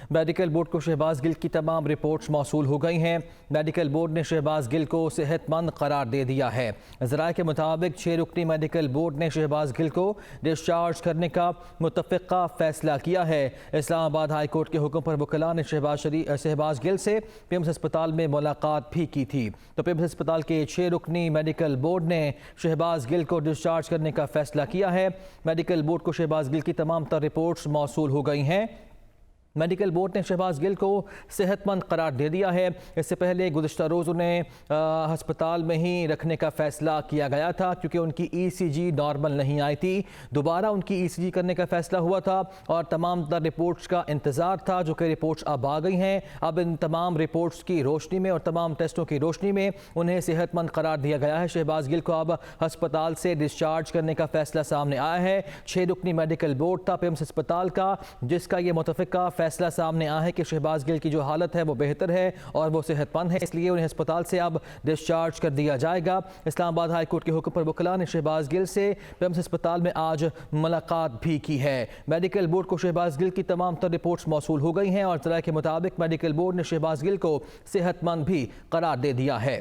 Medical board کو شہباز گل کی تمام رپورٹس موصول ہو گئی ہیں۔ میڈیکل بورڈ نے شہباز گل کو صحت مند قرار دے دیا ہے۔ ذرائع کے مطابق 6 رکنی میڈیکل بورڈ نے شہباز گل کو ڈسچارج کرنے کا متفقہ فیصلہ کیا ہے۔ اسلام آباد ہائی کورٹ کے حکم پر وکلاء نے شہباز گل سے پیمز ہسپتال میں ملاقات بھی کی تھی، تو پیمز ہسپتال کے 6 رکنی میڈیکل بورڈ نے شہباز گل کو ڈسچارج کرنے کا فیصلہ کیا ہے۔ میڈیکل بورڈ کو شہباز گل کی تمام تر رپورٹس موصول ہو گئی ہیں۔ میڈیکل بورڈ نے شہباز گل کو صحت مند قرار دے دیا ہے۔ اس سے پہلے گزشتہ روز انہیں ہسپتال میں ہی رکھنے کا فیصلہ کیا گیا تھا کیونکہ ان کی ای سی جی نارمل نہیں آئی تھی۔ دوبارہ ان کی ای سی جی کرنے کا فیصلہ ہوا تھا اور تمام تر رپورٹس کا انتظار تھا، جو کہ رپورٹس اب آ گئی ہیں۔ اب ان تمام رپورٹس کی روشنی میں اور تمام ٹیسٹوں کی روشنی میں انہیں صحت مند قرار دیا گیا ہے۔ شہباز گل کو اب ہسپتال سے ڈسچارج کرنے کا فیصلہ سامنے آیا ہے۔ 6 رکنی میڈیکل بورڈ تھا پیمز ہسپتال کا، جس کا یہ متفقہ فیصلہ سامنے آیا ہے کہ شہباز گل کی جو حالت ہے وہ بہتر ہے اور وہ صحت مند ہے، اس لیے انہیں ہسپتال سے اب ڈسچارج کر دیا جائے گا۔ اسلام آباد ہائی کورٹ کے حکم پر وکلاء نے شہباز گل سے پیمز ہسپتال میں آج ملاقات بھی کی ہے۔ میڈیکل بورڈ کو شہباز گل کی تمام تر رپورٹس موصول ہو گئی ہیں اور ذرائع کے مطابق میڈیکل بورڈ نے شہباز گل کو صحت مند بھی قرار دے دیا ہے۔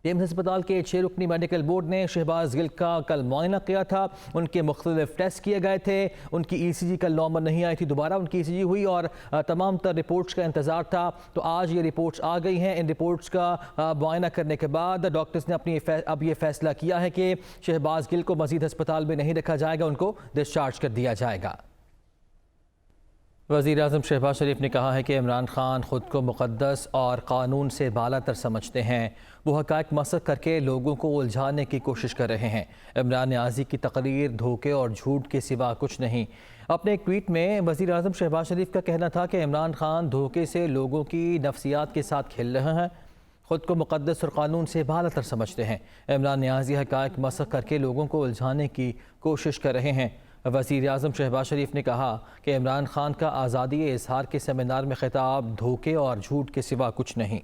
پیمز ہسپتال کے 6 رکنی میڈیکل بورڈ نے شہباز گل کا کل معائنہ کیا تھا۔ ان کے مختلف ٹیسٹ کیے گئے تھے، ان کی ای سی جی کل نارمل نہیں آئی تھی، دوبارہ ان کی ای سی جی ہوئی اور تمام تر رپورٹس کا انتظار تھا، تو آج یہ رپورٹس آ گئی ہیں۔ ان رپورٹس کا معائنہ کرنے کے بعد ڈاکٹرز نے اب یہ فیصلہ کیا ہے کہ شہباز گل کو مزید ہسپتال میں نہیں رکھا جائے گا، ان کو ڈسچارج کر دیا جائے گا۔ وزیر اعظم شہباز شریف نے کہا ہے کہ عمران خان خود کو مقدس اور قانون سے بالا تر سمجھتے ہیں، وہ حقائق مسخ کر کے لوگوں کو الجھانے کی کوشش کر رہے ہیں۔ عمران نیازی کی تقریر دھوکے اور جھوٹ کے سوا کچھ نہیں۔ اپنے ایک ٹویٹ میں وزیر اعظم شہباز شریف کا کہنا تھا کہ عمران خان دھوکے سے لوگوں کی نفسیات کے ساتھ کھیل رہے ہیں، خود کو مقدس اور قانون سے بالا تر سمجھتے ہیں۔ عمران نیازی حقائق مسخ کر کے لوگوں کو الجھانے کی کوشش کر رہے ہیں۔ وزیر اعظم شہباز شریف نے کہا کہ عمران خان کا آزادی اظہار کے سیمینار میں خطاب دھوکے اور جھوٹ کے سوا کچھ نہیں۔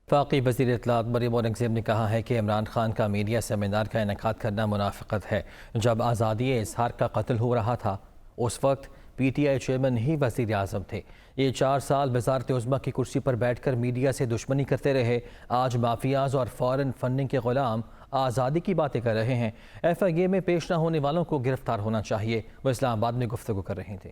وفاقی وزیر اطلاعات مریم اورنگزیب نے کہا ہے کہ عمران خان کا میڈیا سیمینار کا انعقاد کرنا منافقت ہے۔ جب آزادی اظہار کا قتل ہو رہا تھا اس وقت پی ٹی آئی چیئرمین ہی وزیر اعظم تھے۔ یہ 4 سال وزارت عظمیٰ کی کرسی پر بیٹھ کر میڈیا سے دشمنی کرتے رہے، آج مافیاز اور فارن فنڈنگ کے غلام آزادی کی باتیں کر رہے ہیں۔ ایف آئی اے میں پیش نہ ہونے والوں کو گرفتار ہونا چاہیے۔ وہ اسلام آباد میں گفتگو کر رہے تھے۔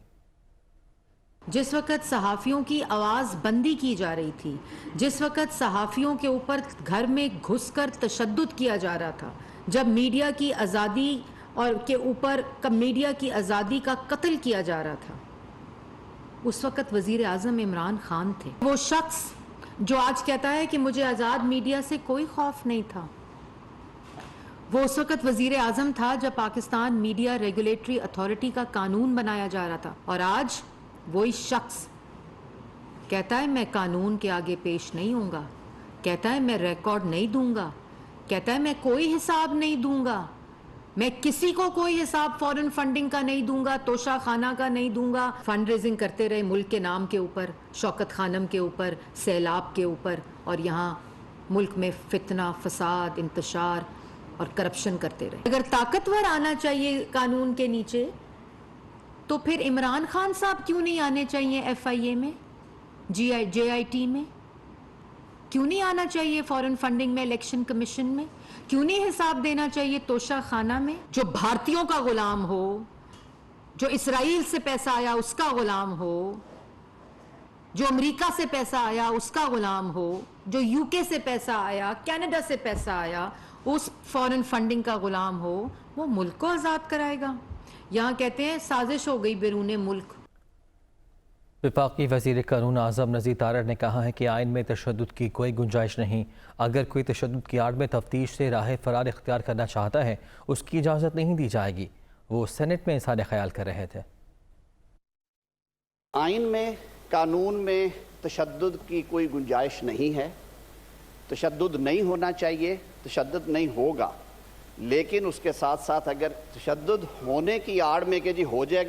جس وقت صحافیوں کی آواز بندی کی جا رہی تھی، جس وقت صحافیوں کے اوپر گھر میں گھس کر تشدد کیا جا رہا تھا، جب میڈیا کی آزادی اور کے اوپر میڈیا کی آزادی کا قتل کیا جا رہا تھا، اس وقت وزیر اعظم عمران خان تھے۔ وہ شخص جو آج کہتا ہے کہ مجھے آزاد میڈیا سے کوئی خوف نہیں تھا، وہ اس وقت وزیر اعظم تھا جب پاکستان میڈیا ریگولیٹری اتھارٹی کا قانون بنایا جا رہا تھا، اور آج وہی شخص کہتا ہے میں قانون کے آگے پیش نہیں ہوں گا، کہتا ہے میں ریکارڈ نہیں دوں گا، کہتا ہے میں کوئی حساب نہیں دوں گا، میں کسی کو کوئی حساب فورن فنڈنگ کا نہیں دوں گا، توشہ خانہ کا نہیں دوں گا۔ فنڈ ریزنگ کرتے رہے ملک کے نام کے اوپر، شوکت خانم کے اوپر، سیلاب کے اوپر، اور یہاں ملک میں فتنہ، فساد، انتشار اور کرپشن کرتے رہے۔ اگر طاقتور آنا چاہیے قانون کے نیچے تو پھر عمران خان صاحب کیوں نہیں آنے چاہیے ایف آئی اے میں، جے آئی ٹی میں؟ کیوں نہیں آنا چاہیے فورن فنڈنگ میں، الیکشن کمیشن میں؟ کیوں نہیں حساب دینا چاہیے توشہ خانہ میں؟ جو بھارتیوں کا غلام ہو، جو اسرائیل سے پیسہ آیا اس کا غلام ہو، جو امریکہ سے پیسہ آیا اس کا غلام ہو، جو یو کے سے پیسہ آیا، کینیڈا سے پیسہ آیا، اس فورن فنڈنگ کا غلام ہو، وہ ملک کو آزاد کرائے گا۔ یہاں کہتے ہیں سازش ہو گئی بیرون ملک۔ وفاقی وزیر قانون اعظم نذیر تارڑ نے کہا ہے کہ آئین میں تشدد کی کوئی گنجائش نہیں۔ اگر کوئی تشدد کی آڑ میں تفتیش سے راہ فرار اختیار کرنا چاہتا ہے اس کی اجازت نہیں دی جائے گی۔ وہ سینٹ میں اظہار خیال کر رہے تھے۔ آئین میں، قانون میں تشدد کی کوئی گنجائش نہیں ہے، تشدد نہیں ہونا چاہیے، تشدد نہیں ہوگا، لیکن اس کے ساتھ ساتھ اگر تشدد ہونے کی آڑ میں کہ جی ہو جائے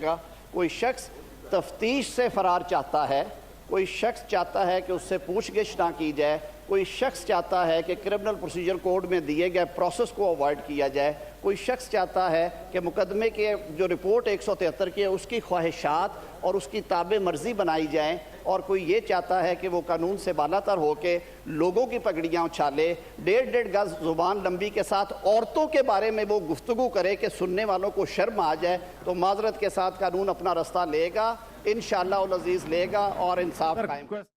گا، کوئی شخص تفتیش سے فرار چاہتا ہے، کوئی شخص چاہتا ہے کہ اس سے پوچھ گچھ نہ کی جائے، کوئی شخص چاہتا ہے کہ کرمنل پروسیجر کوڈ میں دیے گئے پروسیس کو اوائڈ کیا جائے، کوئی شخص چاہتا ہے کہ مقدمے کے جو رپورٹ 173 کی ہے اس کی خواہشات اور اس کی تابع مرضی بنائی جائیں، اور کوئی یہ چاہتا ہے کہ وہ قانون سے بالاتر ہو کے لوگوں کی پگڑیاں اچھالے، 1.5 گز زبان لمبی کے ساتھ عورتوں کے بارے میں وہ گفتگو کرے کہ سننے والوں کو شرم آ جائے، تو معذرت کے ساتھ قانون اپنا رستہ لے گا، انشاءاللہ العزیز لے گا اور انصاف قائم کرے۔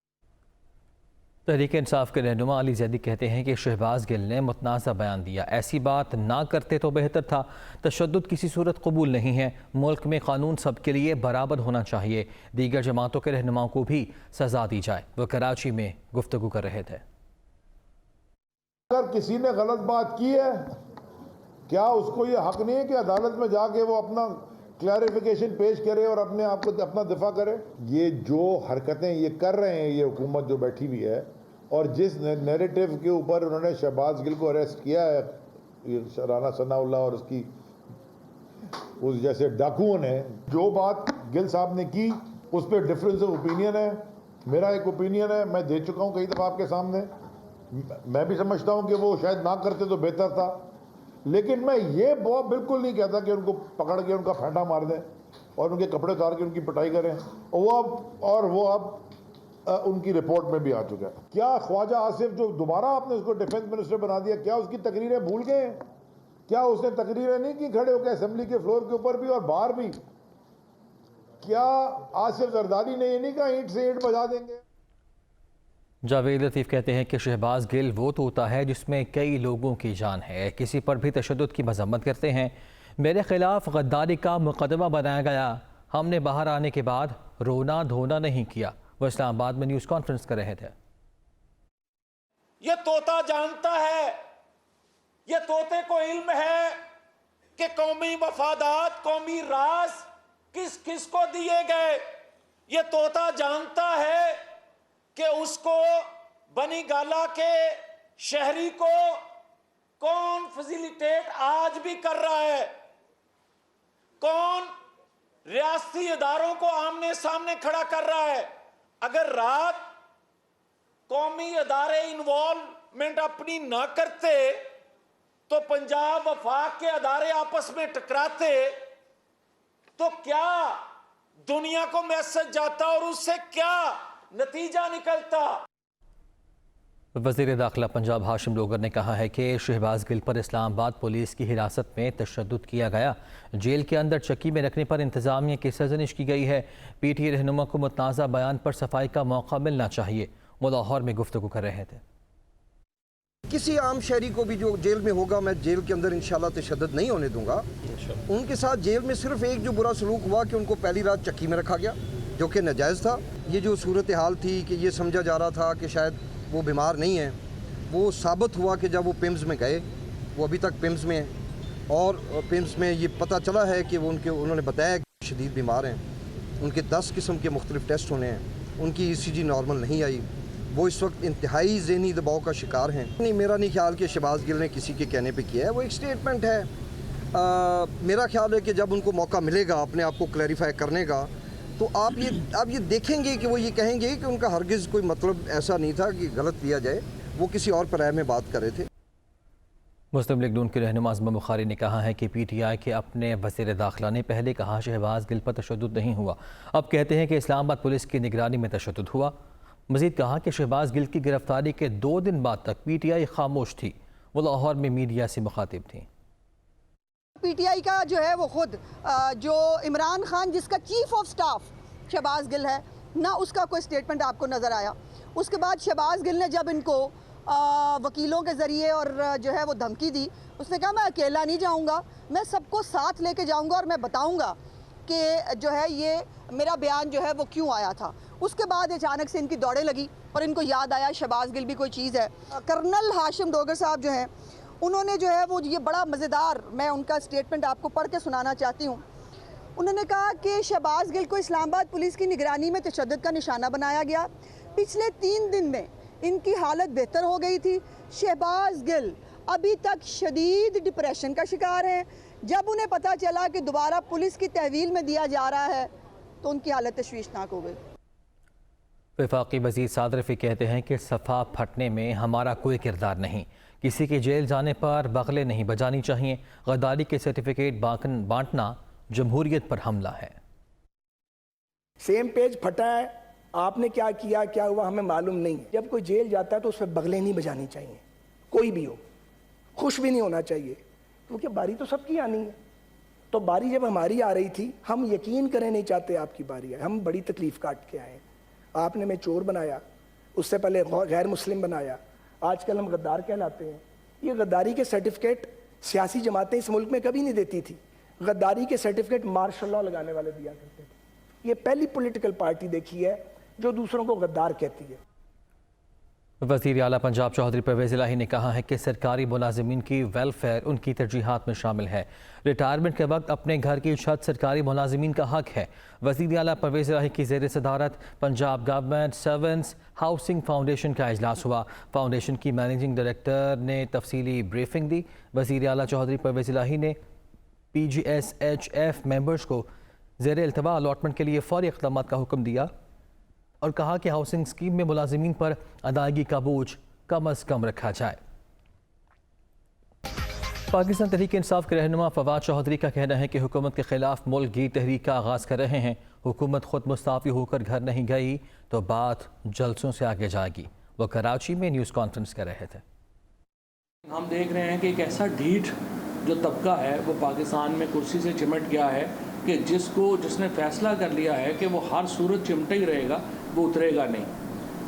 تحریک انصاف کے رہنما علی زیدی کہتے ہیں کہ شہباز گل نے متنازع بیان دیا، ایسی بات نہ کرتے تو بہتر تھا، تشدد کسی صورت قبول نہیں ہے، ملک میں قانون سب کے لیے برابر ہونا چاہیے، دیگر جماعتوں کے رہنماؤں کو بھی سزا دی جائے۔ وہ کراچی میں گفتگو کر رہے تھے۔ اگر کسی نے غلط بات کی ہے، کیا اس کو یہ حق نہیں ہے کہ عدالت میں جا کے وہ اپنا کلیریفیکیشن پیش کرے اور اپنے آپ کو اپنا دفاع کرے؟ یہ جو حرکتیں یہ کر رہے ہیں، یہ حکومت جو بیٹھی ہوئی ہے، اور جس نیریٹو کے اوپر انہوں نے شہباز گل کو اریسٹ کیا ہے، رانا ثناء اللہ اور اس جیسے ڈاکوؤں نے، جو بات گل صاحب نے کی اس پہ ڈفرینس آف اوپینین ہے۔ میرا ایک اوپینین ہے، میں دے چکا ہوں کئی دفعہ آپ کے سامنے، میں بھی سمجھتا ہوں کہ وہ شاید نہ کرتے تو بہتر تھا، لیکن میں یہ بالکل نہیں کہتا کہ ان کو پکڑ کے ان کا پھینٹا مار دیں اور ان کے کپڑے اتار کے ان کی پٹائی کریں، وہ اب ان کی رپورٹ میں بھی آ چکا ہے۔ کیا خواجہ آصف جو دوبارہ آپ نے اس کو ڈیفنس منسٹر بنا دیا، کیا اس کی تقریریں بھول گئے ہیں؟ کیا اس نے تقریریں نہیں کی کھڑے ہو کے اسمبلی کے فلور کے اوپر بھی اور باہر بھی؟ کیا آصف زرداری نے یہ نہیں کہا اینٹ سے اینٹ بجا دیں گے؟ جاوید لطیف کہتے ہیں کہ شہباز گل وہ طوطا ہے جس میں کئی لوگوں کی جان ہے، کسی پر بھی تشدد کی مذمت کرتے ہیں۔ میرے خلاف غداری کا مقدمہ بنایا گیا، ہم نے باہر آنے کے بعد رونا دھونا نہیں کیا۔ وہ اسلام آباد میں نیوز کانفرنس کر رہے تھے۔ یہ طوطا جانتا ہے، یہ طوطے کو علم ہے کہ قومی مفادات، قومی راز کس کس کو دیے گئے۔ یہ طوطا جانتا ہے کہ اس کو بنی گالا کے شہری کو کون فیسیلیٹیٹ آج بھی کر رہا ہے، کون ریاستی اداروں کو آمنے سامنے کھڑا کر رہا ہے۔ اگر رات قومی ادارے انوالومنٹ اپنی نہ کرتے تو پنجاب وفاق کے ادارے آپس میں ٹکراتے تو کیا دنیا کو میسج جاتا اور اس سے کیا نتیجہ نکلتا؟ وزیر داخلہ پنجاب ہاشم لوگر نے کہا ہے کہ شہباز گل پر اسلام آباد پولیس کی حراست میں تشدد کیا گیا، جیل کے اندر چکی میں رکھنے پر انتظامیہ کی سرزنش کی گئی ہے۔ پی ٹی آئی رہنما کو متنازع بیان پر صفائی کا موقع ملنا چاہیے۔ وہ لاہور میں گفتگو کر رہے تھے۔ کسی عام شہری کو بھی جو جیل میں ہوگا، میں جیل کے اندر انشاءاللہ تشدد نہیں ہونے دوں گا۔ ان کے ساتھ جیل میں صرف ایک جو برا سلوک ہوا کہ ان کو پہلی رات چکی میں رکھا گیا، جو کہ ناجائز تھا۔ یہ جو صورتحال تھی کہ یہ سمجھا جا رہا تھا کہ شاید وہ بیمار نہیں ہیں، وہ ثابت ہوا کہ جب وہ پیمز میں گئے، وہ ابھی تک پیمز میں ہیں، اور پیمز میں یہ پتہ چلا ہے کہ وہ انہوں نے بتایا کہ شدید بیمار ہیں، ان کے 10 قسم کے مختلف ٹیسٹ ہونے ہیں، ان کی ECG نارمل نہیں آئی، وہ اس وقت انتہائی ذہنی دباؤ کا شکار ہیں۔ میرا نہیں خیال کہ شہباز گل نے کسی کے کہنے پہ کیا ہے، وہ ایک سٹیٹمنٹ ہے۔ میرا خیال ہے کہ جب ان کو موقع ملے گا اپنے آپ کو کلیریفائی کرنے کا، تو آپ یہ دیکھیں گے کہ وہ یہ کہیں گے کہ ان کا ہرگز کوئی مطلب ایسا نہیں تھا کہ غلط لیا جائے، وہ کسی اور پرائے میں بات کر رہے تھے۔ مسلم لیگ نون کے رہنما اعظم بخاری نے کہا ہے کہ پی ٹی آئی کے اپنے وزیر داخلہ نے پہلے کہا شہباز گل پر تشدد نہیں ہوا، اب کہتے ہیں کہ اسلام آباد پولیس کی نگرانی میں تشدد ہوا۔ مزید کہا کہ شہباز گل کی گرفتاری کے 2 دن بعد تک پی ٹی آئی خاموش تھی۔ وہ لاہور میں میڈیا سے مخاطب تھیں۔ پی ٹی آئی کا جو ہے وہ خود جو عمران خان جس کا چیف آف سٹاف شہباز گل ہے، نہ اس کا کوئی سٹیٹمنٹ آپ کو نظر آیا۔ اس کے بعد شہباز گل نے جب ان کو وکیلوں کے ذریعے اور جو ہے وہ دھمکی دی، اس نے کہا میں اکیلا نہیں جاؤں گا، میں سب کو ساتھ لے کے جاؤں گا اور میں بتاؤں گا کہ جو ہے یہ میرا بیان جو ہے وہ کیوں آیا تھا۔ اس کے بعد اچانک سے ان کی دوڑیں لگی اور ان کو یاد آیا شہباز گل بھی کوئی چیز ہے۔ کرنل ہاشم ڈوگر صاحب جو ہیں، انہوں نے جو ہے وہ یہ بڑا مزیدار، میں ان کا سٹیٹمنٹ آپ کو پڑھ کے سنانا چاہتی ہوں۔ انہوں نے کہا کہ شہباز گل کو اسلام آباد پولیس کی نگرانی میں تشدد کا نشانہ بنایا گیا، پچھلے 3 دن میں ان کی حالت بہتر ہو گئی تھی۔ شہباز گل ابھی تک شدید ڈپریشن کا شکار ہیں، جب انہیں پتہ چلا کہ دوبارہ پولیس کی تحویل میں دیا جا رہا ہے تو ان کی حالت تشویشناک ہو گئی۔ وفاقی وزیر سعد رفیق کہتے ہیں کہ صفحہ پھٹنے میں ہمارا کوئی کردار نہیں، کسی کے جیل جانے پر بغلیں نہیں بجانی چاہیے. غداری کے سرٹیفکیٹ بانٹنا جمہوریت پر حملہ ہے. سیم پیج پھٹا ہے, آپ نے کیا کیا کیا ہوا ہمیں معلوم نہیں. جب کوئی جیل جاتا ہے تو اس پہ بغلیں نہیں بجانی چاہیے, کوئی بھی ہو, خوش بھی نہیں ہونا چاہیے, کیونکہ باری تو سب کی آنی ہے. تو باری جب ہماری آ رہی تھی, ہم یقین کریں نہیں چاہتے آپ کی باری ہے, ہم بڑی تکلیف کاٹ کے آئے ہیں. آپ نے ہمیں چور بنایا, اس سے پہلے غیر مسلم بنایا, آج کل ہم غدار کہلاتے ہیں. یہ غداری کے سرٹیفکیٹ سیاسی جماعتیں اس ملک میں کبھی نہیں دیتی تھی. غداری کے سرٹیفکیٹ مارشل لاء لگانے والے دیا کرتے تھے. یہ پہلی پولیٹیکل پارٹی دیکھی ہے جو دوسروں کو غدار کہتی ہے. وزیر اعلیٰ پنجاب چودھری پرویز الہی نے کہا ہے کہ سرکاری ملازمین کی ویلفیئر ان کی ترجیحات میں شامل ہے. ریٹائرمنٹ کے وقت اپنے گھر کی چھت سرکاری ملازمین کا حق ہے. وزیر اعلیٰ پرویز الہی کی زیر صدارت Punjab government servants housing foundation کا اجلاس ہوا. فاؤنڈیشن کی مینیجنگ ڈائریکٹر نے تفصیلی بریفنگ دی. وزیر اعلیٰ چودھری پرویز الہی نے PGSHF ممبرز کو زیر التواء الاٹمنٹ کے لیے فوری اقدامات کا حکم دیا اور کہا کہ ہاؤسنگ اسکیم میں ملازمین پر ادائیگی کا بوجھ کم از کم رکھا جائے. پاکستان تحریک انصاف کے رہنما فواد چودھری کا کہنا ہے کہ حکومت کے خلاف ملک گیر تحریک کا آغاز کر رہے ہیں. حکومت خود مستعفی ہو کر گھر نہیں گئی تو بات جلسوں سے آگے جائے گی. وہ کراچی میں نیوز کانفرنس کر رہے تھے. ہم دیکھ رہے ہیں کہ ایک ایسا ڈھیٹ جو طبقہ ہے وہ پاکستان میں کرسی سے چمٹ گیا ہے کہ جس نے فیصلہ کر لیا ہے کہ وہ ہر صورت چمٹا ہی رہے گا, وہ اترے گا نہیں.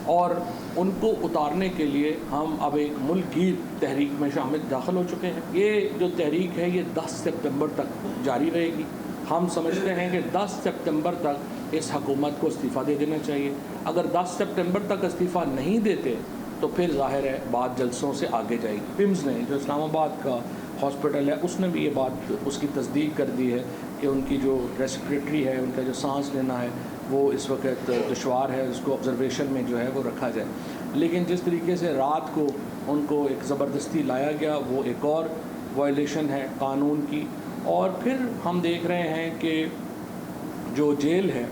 اور ان کو اتارنے کے لیے ہم اب ایک ملک گیر تحریک میں داخل ہو چکے ہیں. یہ جو تحریک ہے یہ 10 سپتمبر تک جاری رہے گی. ہم سمجھتے ہیں کہ 10 سپتمبر تک اس حکومت کو استعفیٰ دے دینا چاہیے. اگر 10 سپتمبر تک استعفیٰ نہیں دیتے تو پھر ظاہر ہے بات جلسوں سے آگے جائے گی. پمز نے جو اسلام آباد کا ہاسپٹل ہے اس نے بھی یہ بات اس کی تصدیق کر دی ہے کہ ان کی جو ریسپریٹری ہے, ان کا جو سانس لینا ہے وہ اس وقت دشوار ہے, اس کو آبزرویشن میں جو ہے وہ رکھا جائے. لیکن جس طریقے سے رات کو ان کو ایک زبردستی لایا گیا وہ ایک اور وائلیشن ہے قانون کی. اور پھر ہم دیکھ رہے ہیں کہ جو جیل ہے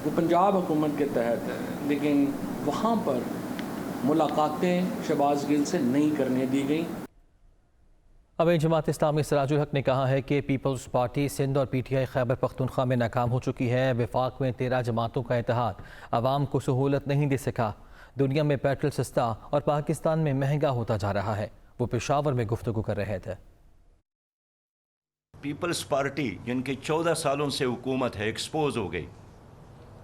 وہ پنجاب حکومت کے تحت ہے, لیکن وہاں پر ملاقاتیں شہباز گل سے نہیں کرنے دی گئیں. اب جماعت اسلامی سراج الحق نے کہا ہے کہ پیپلز پارٹی سندھ اور PTI خیبر پختونخوا میں ناکام ہو چکی ہے. وفاق میں 13 جماعتوں کا اتحاد عوام کو سہولت نہیں دے سکا. دنیا میں پیٹرول سستا اور پاکستان میں مہنگا ہوتا جا رہا ہے. وہ پشاور میں گفتگو کر رہے تھے. پیپلز پارٹی جن کی 14 سالوں سے حکومت ہے ایکسپوز ہو گئی.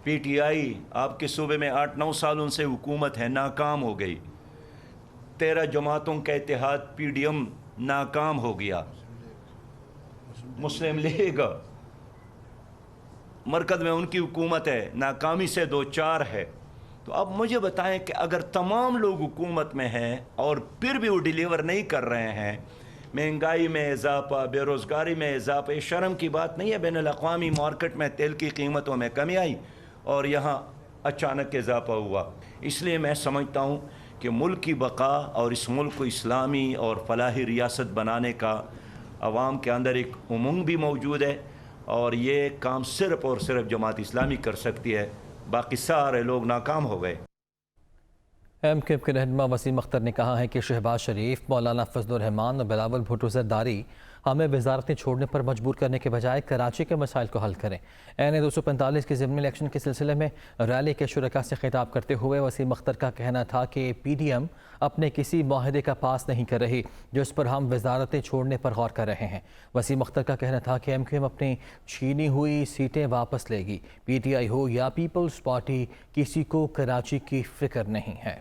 PTI آپ کے صوبے میں 8-9 سالوں سے حکومت ہے, ناکام ہو گئی. 13 جماعتوں کا اتحاد PDM ناکام ہو گیا. مسلم لیگ مرکز میں ان کی حکومت ہے, ناکامی سے 2-4 ہے. تو اب مجھے بتائیں کہ اگر تمام لوگ حکومت میں ہیں اور پھر بھی وہ ڈیلیور نہیں کر رہے ہیں, مہنگائی میں اضافہ, بے روزگاری میں اضافہ, یہ شرم کی بات نہیں ہے. بین الاقوامی مارکیٹ میں تیل کی قیمتوں میں کمی آئی اور یہاں اچانک اضافہ ہوا. اس لیے میں سمجھتا ہوں کہ ملک کی بقا اور اس ملک کو اسلامی اور فلاحی ریاست بنانے کا عوام کے اندر ایک امنگ بھی موجود ہے, اور یہ کام صرف اور صرف جماعت اسلامی کر سکتی ہے. باقی سارے لوگ ناکام ہو گئے. MKM کے رہنما وسیم اختر نے کہا ہے کہ شہباز شریف, مولانا فضل الرحمان اور بلاول بھٹو زرداری ہمیں وزارتیں چھوڑنے پر مجبور کرنے کے بجائے کراچی کے مسائل کو حل کریں. این 245 کے ضمنی الیکشن کے سلسلے میں ریلی کے شرکاء سے خطاب کرتے ہوئے وسیم اختر کا کہنا تھا کہ PDM اپنے کسی معاہدے کا پاس نہیں کر رہی جس پر ہم وزارتیں چھوڑنے پر غور کر رہے ہیں. وسیم اختر کا کہنا تھا کہ MKM اپنی چھینی ہوئی سیٹیں واپس لے گی. PTI ہو یا پیپلز پارٹی, کسی کو کراچی کی فکر نہیں ہے.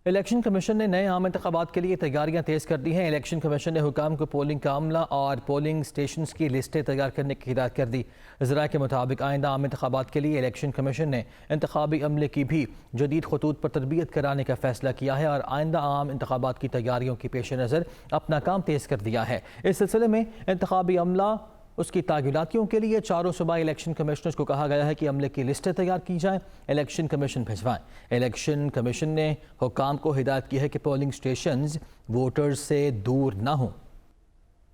الیکشن کمیشن نے نئے عام انتخابات کے لیے تیاریاں تیز کر دی ہیں. الیکشن کمیشن نے حکام کو پولنگ کا عملہ اور پولنگ سٹیشنز کی لسٹیں تیار کرنے کی ہدایت کر دی. ذرائع کے مطابق آئندہ عام انتخابات کے لیے الیکشن کمیشن نے انتخابی عملے کی بھی جدید خطوط پر تربیت کرانے کا فیصلہ کیا ہے اور آئندہ عام انتخابات کی تیاریوں کے پیش نظر اپنا کام تیز کر دیا ہے. اس سلسلے میں انتخابی عملہ اس کی تعیناتیوں کے لیے چاروں صوبائی الیکشن کمیشنرز کو کہا گیا ہے کہ عملے کی لسٹیں تیار کی جائیں, الیکشن کمیشن بھجوائیں. الیکشن کمیشن نے حکام کو ہدایت کی ہے کہ پولنگ سٹیشنز ووٹرز سے دور نہ ہوں.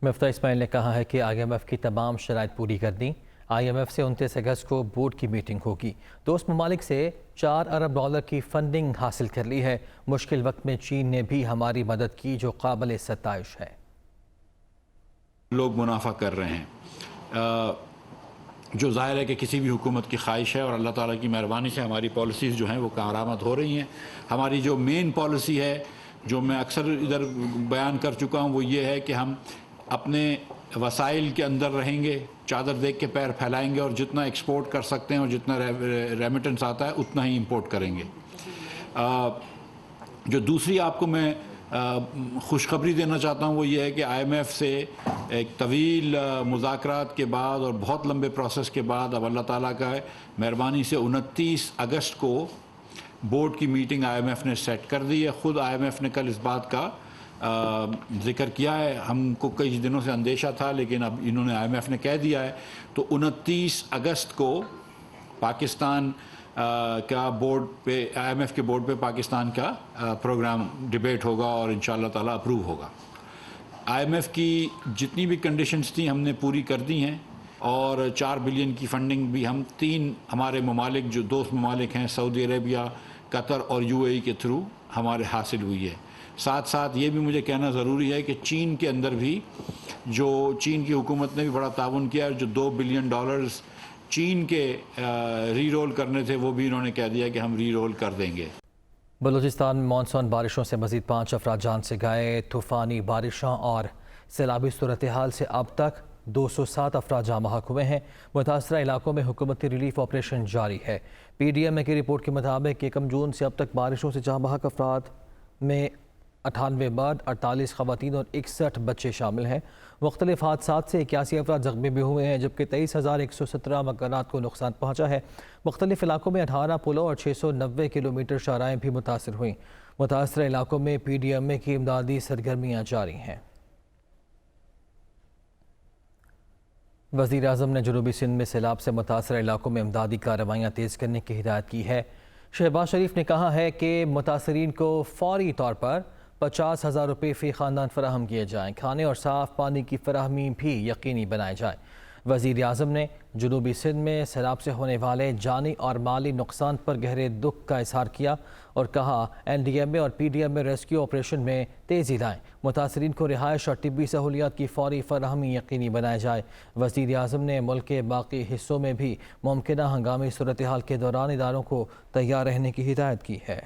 مفتاح اسماعیل نے کہا ہے کہ IMF کی تمام شرائط پوری کر دیں. IMF سے 29 اگست کو بورڈ کی میٹنگ ہوگی۔ دوست ممالک سے $4 ارب کی فنڈنگ حاصل کر لی ہے۔ مشکل وقت میں چین نے بھی ہماری مدد کی، جو قابل ستائش ہے۔ لوگ منافع کر رہے ہیں، جو ظاہر ہے کہ کسی بھی حکومت کی خواہش ہے، اور اللہ تعالیٰ کی مہربانی سے ہماری پالیسیز جو ہیں وہ کارآمد ہو رہی ہیں۔ ہماری جو مین پالیسی ہے، جو میں اکثر ادھر بیان کر چکا ہوں، وہ یہ ہے کہ ہم اپنے وسائل کے اندر رہیں گے، چادر دیکھ کے پیر پھیلائیں گے، اور جتنا ایکسپورٹ کر سکتے ہیں اور جتنا ریمیٹنس آتا ہے اتنا ہی امپورٹ کریں گے۔ جو دوسری آپ کو میں خوشخبری دینا چاہتا ہوں وہ یہ ہے کہ IMF سے ایک طویل مذاکرات کے بعد اور بہت لمبے پروسیس کے بعد اب اللہ تعالیٰ کا مہربانی سے 29 اگست کو بورڈ کی میٹنگ IMF نے سیٹ کر دی ہے۔ خود IMF نے کل اس بات کا ذکر کیا ہے، ہم کو کئی دنوں سے اندیشہ تھا لیکن اب انہوں نے IMF نے کہہ دیا ہے، تو 29 اگست کو پاکستان کا بورڈ پہ IMF کے بورڈ پہ پاکستان کا پروگرام ڈیبیٹ ہوگا اور انشاءاللہ تعالیٰ اپروو ہوگا۔ IMF کی جتنی بھی کنڈیشنز تھیں ہم نے پوری کر دی ہیں، اور 4 بلین کی فنڈنگ بھی ہم 3 ہمارے ممالک جو دوست ممالک ہیں، سعودی عربیہ، قطر اور UAE کے تھرو ہمارے حاصل ہوئی ہے۔ ساتھ ساتھ یہ بھی مجھے کہنا ضروری ہے کہ چین کے اندر بھی جو چین کی حکومت نے بھی بڑا تعاون کیا ہے، جو $2 بلین چین کے ری رول کرنے تھے وہ بھی انہوں نے کہہ دیا کہ ہم ری رول کر دیں گے۔ بلوچستان میں مانسون بارشوں سے مزید 5 افراد جان سے گئے۔ طوفانی بارشوں اور سیلابی صورتحال سے اب تک 207 افراد جاں بحق ہوئے ہیں۔ متاثرہ علاقوں میں حکومتی ریلیف آپریشن جاری ہے۔ PDMA کی رپورٹ کے مطابق 1 جون سے اب تک بارشوں سے جاں بحق افراد میں 98 مرد، 48 خواتین اور 61 بچے شامل ہیں۔ مختلف حادثات سے 81 افراد زخمی بھی ہوئے ہیں، جبکہ 23,117 مکانات کو نقصان پہنچا ہے۔ مختلف علاقوں میں 18 پلوں اور 690 کلومیٹر شاہراہیں بھی متاثر ہوئیں۔ متاثرہ علاقوں میں PDMA کی امدادی سرگرمیاں جاری ہیں۔ وزیر اعظم نے جنوبی سندھ میں سیلاب سے متاثرہ علاقوں میں امدادی کارروائیاں تیز کرنے کی ہدایت کی ہے۔ شہباز شریف نے کہا ہے کہ متاثرین کو فوری طور پر 50,000 روپے فی خاندان فراہم کیے جائیں۔ کھانے اور صاف پانی کی فراہمی بھی یقینی بنائے جائے۔ وزیر اعظم نے جنوبی سندھ میں سیلاب سے ہونے والے جانی اور مالی نقصان پر گہرے دکھ کا اظہار کیا اور کہا NDMA اور PDMA ریسکیو آپریشن میں تیزی لائیں، متاثرین کو رہائش اور طبی سہولیات کی فوری فراہمی یقینی بنائے جائے۔ وزیر اعظم نے ملک کے باقی حصوں میں بھی ممکنہ ہنگامی صورتحال کے دوران اداروں کو تیار رہنے کی ہدایت کی ہے۔